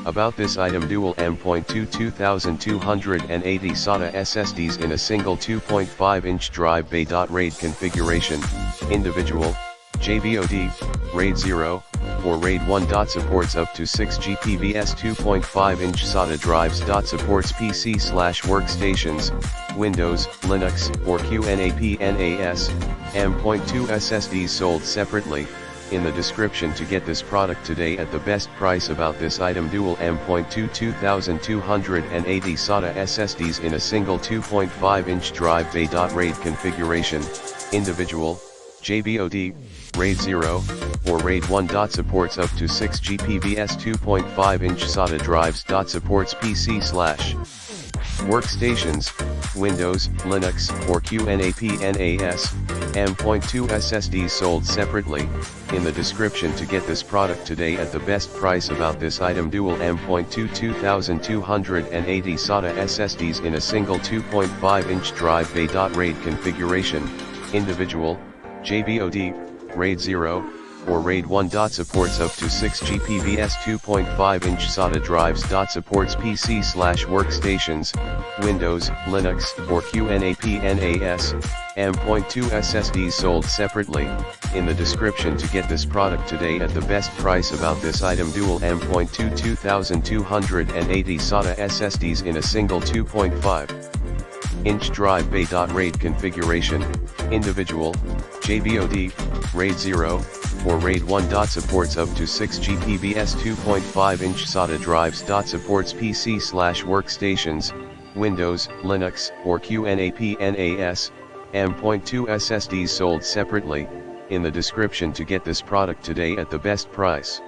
About this item: dual M.2 2280 SATA SSDs in a single 2.5-inch drive bay. RAID configuration, individual, JBOD, RAID 0, or RAID 1. Supports up to 6 GPVS 2.5-inch SATA drives. Supports PC/workstations, Windows, Linux, or QNAP NAS, M.2 SSDs sold separately. In the description to get this product today at the best price. About this item: dual M.2 2280 SATA SSDs in a single 2.5-inch drive bay. RAID configuration, individual, JBOD, RAID 0, or RAID 1. Supports up to 6 GPVS 2.5-inch SATA drives. Supports PC/workstations, Windows, Linux, or QNAP NAS, M.2 SSDs sold separately. In the description to get this product today at the best price. About this item: dual M.2 2280 SATA SSDs in a single 2.5-inch drive bay. RAID configuration, individual, JBOD, RAID 0, or RAID 1. Supports up to 6 GPVS 2.5-inch SATA drives. Supports PC/workstations, Windows, Linux, or QNAP NAS, M.2 SSDs sold separately. In the description to get this product today at the best price. About this item: dual M.2 2280 SATA SSDs in a single 2.5-inch drive bay. RAID configuration, individual, JBOD, RAID 0, or RAID 1. Supports up to 6 GPVS 2.5-inch SATA drives. Supports PC/workstations, Windows, Linux, or QNAP NAS, M.2 SSDs sold separately. In the description to get this product today at the best price.